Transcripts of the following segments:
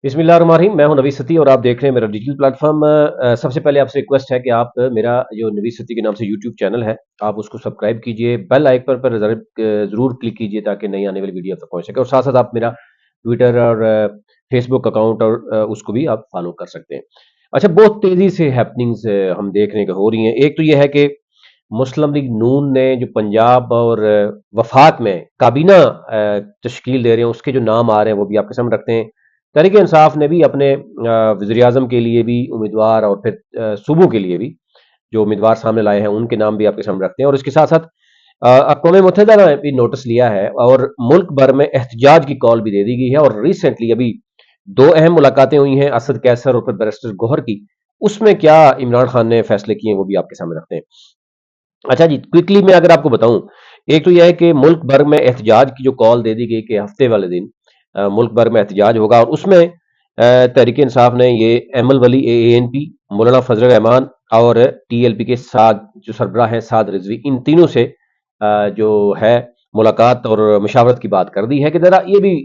بسم اللہ الرحمن الرحیم، میں ہوں نوید ستی اور آپ دیکھ رہے ہیں میرا ڈیجیٹل پلیٹ فارم۔ سب سے پہلے آپ سے ریکویسٹ ہے کہ آپ میرا جو نوید ستی کے نام سے یوٹیوب چینل ہے آپ اس کو سبسکرائب کیجئے، بیل آئیکن پر ضرور کلک کیجئے تاکہ نئی آنے والی ویڈیو آپ تک پہنچ سکے، اور ساتھ ساتھ آپ میرا ٹویٹر اور فیس بک اکاؤنٹ اور اس کو بھی آپ فالو کر سکتے ہیں۔ اچھا، بہت تیزی سے ہیپننگز ہم دیکھ رہے ہیں کہ ہو رہی ہیں۔ ایک تو یہ ہے کہ مسلم لیگ نون نے جو پنجاب اور وفاق میں کابینہ تشکیل دے رہے ہیں، اس کے جو نام آ رہے ہیں وہ بھی آپ کے سامنے رکھتے ہیں۔ تحریک انصاف نے بھی اپنے وزیر اعظم کے لیے بھی امیدوار اور پھر صوبوں کے لیے بھی جو امیدوار سامنے لائے ہیں ان کے نام بھی آپ کے سامنے رکھتے ہیں، اور اس کے ساتھ ساتھ اقوام متحدہ نے بھی نوٹس لیا ہے اور ملک بھر میں احتجاج کی کال بھی دے دی گئی ہے، اور ریسنٹلی ابھی دو اہم ملاقاتیں ہوئی ہیں اسد کیسر اور پھر بیرسٹر گوہر کی، اس میں کیا عمران خان نے فیصلے کیے ہیں وہ بھی آپ کے سامنے رکھتے ہیں۔ اچھا جی، کوئکلی میں اگر آپ کو بتاؤں، ایک تو یہ ہے کہ ملک بھر میں احتجاج کی جو کال دے دی گئی کہ ہفتے والے دن ملک بھر میں احتجاج ہوگا، اور اس میں تحریک انصاف نے یہ ایم الولی اے این پی، مولانا فضل الرحمان اور ٹی ایل پی کے ساتھ جو سربراہ ہیں سعد رضوی، ان تینوں سے جو ہے ملاقات اور مشاورت کی بات کر دی ہے کہ ذرا یہ بھی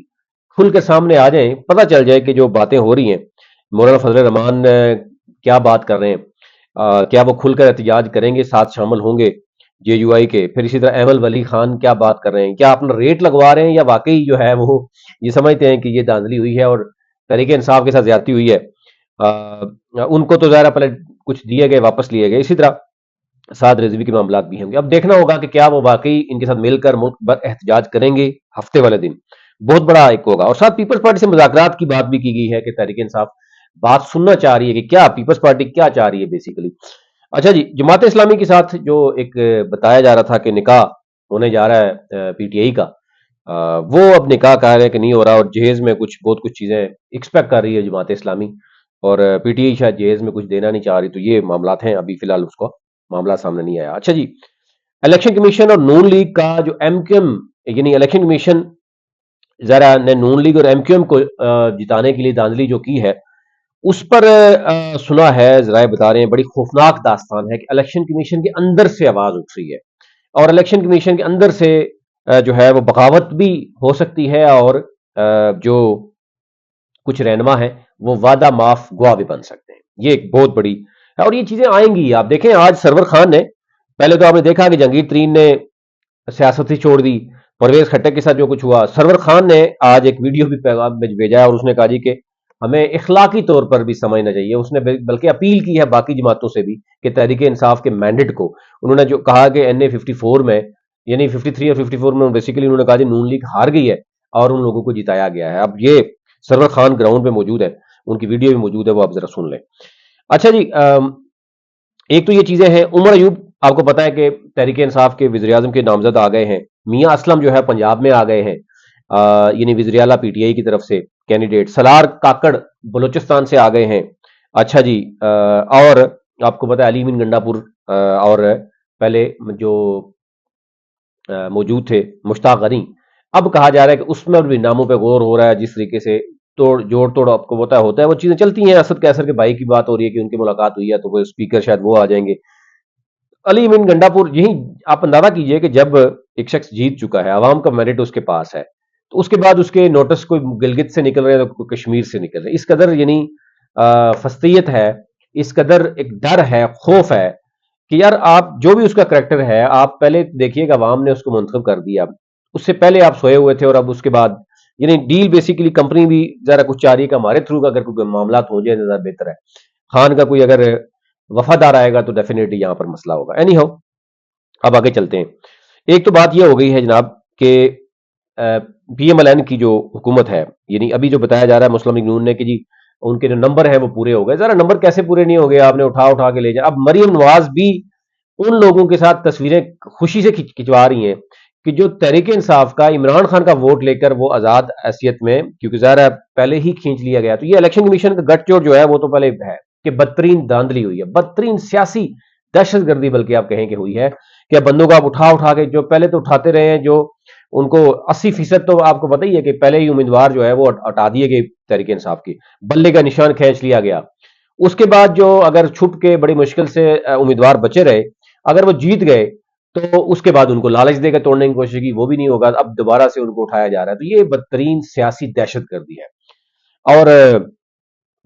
کھل کے سامنے آ جائیں، پتہ چل جائے کہ جو باتیں ہو رہی ہیں مولانا فضل الرحمان کیا بات کر رہے ہیں، کیا وہ کھل کر احتجاج کریں گے، ساتھ شامل ہوں گے جے یو آئی کے، پھر اسی طرح احمد ولی خان کیا بات کر رہے ہیں، کیا اپنا ریٹ لگوا رہے ہیں یا واقعی جو ہے وہ یہ سمجھتے ہیں کہ یہ دھاندلی ہوئی ہے اور تحریک انصاف کے ساتھ زیادتی ہوئی ہے۔ ان کو تو ظاہر پہلے کچھ دیے گئے واپس لیے گئے، اسی طرح سعد رضوی کے معاملات بھی ہوں گے۔ اب دیکھنا ہوگا کہ کیا وہ واقعی ان کے ساتھ مل کر ملک بھر احتجاج کریں گے ہفتے والے دن، بہت بڑا ایک ہوگا۔ اور ساتھ پیپلز پارٹی سے مذاکرات کی بات بھی کی گئی ہے کہ تحریک انصاف بات سننا چاہ رہی ہے کہ کیا پیپلز پارٹی کیا چاہ رہی ہے بیسیکلی۔ اچھا جی، جماعت اسلامی کے ساتھ جو ایک بتایا جا رہا تھا کہ نکاح ہونے جا رہا ہے پی ٹی آئی کا، وہ اب نکاح کہہ رہے ہیں کہ نہیں ہو رہا، اور جہیز میں بہت کچھ چیزیں ایکسپیکٹ کر رہی ہے جماعت اسلامی، اور پی ٹی آئی شاید جہیز میں کچھ دینا نہیں چاہ رہی، تو یہ معاملات ہیں ابھی فی الحال اس کو معاملہ سامنے نہیں آیا۔ اچھا جی، الیکشن کمیشن اور نون لیگ کا جو ایم کیو ایم، یعنی الیکشن کمیشن ذرا نے نون لیگ اور ایم کیو ایم کو جتانے کے لیے دھاندلی جو کی ہے اس پر سنا ہے، ذرائع بتا رہے ہیں بڑی خوفناک داستان ہے کہ الیکشن کمیشن کے اندر سے آواز اٹھ رہی ہے، اور الیکشن کمیشن کے اندر سے جو ہے وہ بغاوت بھی ہو سکتی ہے، اور جو کچھ رہنما ہیں وہ وعدہ معاف گواہ بھی بن سکتے ہیں۔ یہ ایک بہت بڑی ہے اور یہ چیزیں آئیں گی۔ آپ دیکھیں آج سرور خان نے، پہلے تو آپ نے دیکھا کہ جہانگیر ترین نے سیاست ہی چھوڑ دی، پرویز کھٹک کے ساتھ جو کچھ ہوا، سرور خان نے آج ایک ویڈیو بھی پیغام میں بھیجا ہے اور اس نے کہا جی کہ ہمیں اخلاقی طور پر بھی سمجھنا چاہیے۔ اس نے بلکہ اپیل کی ہے باقی جماعتوں سے بھی کہ تحریک انصاف کے مینڈیٹ کو، انہوں نے جو کہا کہ این اے 54 میں، یعنی 53 اور 54 میں بیسیکلی انہوں نے کہا جی نون لیگ ہار گئی ہے اور ان لوگوں کو جتایا گیا ہے۔ اب یہ سرور خان گراؤنڈ پہ موجود ہے، ان کی ویڈیو بھی موجود ہے، وہ آپ ذرا سن لیں۔ اچھا جی، ایک تو یہ چیزیں ہیں۔ عمر ایوب آپ کو پتا ہے کہ تحریک انصاف کے وزیر اعظم کے نامزد آ گئے ہیں، میاں اسلم جو ہے پنجاب میں آ گئے ہیں، یعنی وزیر اعلیٰ پی ٹی آئی کی طرف سے کینڈیڈیٹ، سلار کاکڑ بلوچستان سے آ گئے ہیں۔ اچھا جی، اور آپ کو پتا ہے علی امین گنڈا پور اور پہلے جو موجود تھے مشتاق غنی، اب کہا جا رہا ہے کہ اس میں بھی ناموں پہ غور ہو رہا ہے، جس طریقے سے جوڑ توڑ آپ کو ہوتا ہے وہ چیزیں چلتی ہیں۔ اسد کیسر کے بھائی کی بات ہو رہی ہے کہ ان کی ملاقات ہوئی ہے تو وہ اسپیکر شاید وہ آ جائیں گے۔ علی امین گنڈا پور، یہی آپ اندازہ کیجئے کہ جب ایک شخص جیت چکا ہے، عوام کا میرٹ اس کے پاس ہے، تو اس کے بعد اس کے نوٹس کوئی گلگت سے نکل رہے ہیں تو کوئی کشمیر سے نکل رہے ہیں، اس قدر یعنی فستیت ہے، اس قدر ایک ڈر ہے، خوف ہے کہ یار آپ جو بھی اس کا کریکٹر ہے، آپ پہلے دیکھیے کہ عوام نے اس کو منتخب کر دیا، اس سے پہلے آپ سوئے ہوئے تھے، اور اب اس کے بعد یعنی ڈیل بیسیکلی کمپنی بھی ذرا کچھ چاہ رہی ہے کہ ہمارے تھرو اگر کوئی معاملات ہو جائے تو زیادہ بہتر ہے۔ خان کا کوئی اگر وفادار آئے گا تو ڈیفینیٹلی یہاں پر مسئلہ ہوگا۔ اینی ہاؤ، اب آگے چلتے ہیں۔ ایک تو بات یہ ہو گئی ہے جناب کہ پی ایم ایل این کی جو حکومت ہے، یعنی ابھی جو بتایا جا رہا ہے مسلم لیگ نون نے کہ جی ان کے جو نمبر ہیں وہ پورے ہو گئے، ذرا نمبر کیسے پورے نہیں ہو گئے، آپ نے اٹھا کے لے جائے۔ اب مریم نواز بھی ان لوگوں کے ساتھ تصویریں خوشی سے کھنچوا رہی ہیں کہ جو تحریک انصاف کا عمران خان کا ووٹ لے کر وہ آزاد حیثیت میں، کیونکہ ظاہر ہے پہلے ہی کھینچ لیا گیا، تو یہ الیکشن کمیشن کا گٹ چوٹ جو ہے وہ تو پہلے ہے کہ بدترین دھاندلی ہوئی ہے، بدترین سیاسی دہشت گردی بلکہ آپ کہیں کہ ہوئی ہے، کہ بندوں کو آپ اٹھا کے جو پہلے تو اٹھاتے رہے ہیں، جو ان کو 80% تو آپ کو پتہ ہی ہے کہ پہلے ہی امیدوار جو ہے وہ ہٹا دیے گئے تحریک انصاف کی، بلے کا نشان کھینچ لیا گیا۔ اس کے بعد جو اگر چھپ کے بڑی مشکل سے امیدوار بچے رہے، اگر وہ جیت گئے تو اس کے بعد ان کو لالچ دے کے توڑنے کی کوشش کی، وہ بھی نہیں ہوگا، اب دوبارہ سے ان کو اٹھایا جا رہا ہے، تو یہ بدترین سیاسی دہشت گردی ہے۔ اور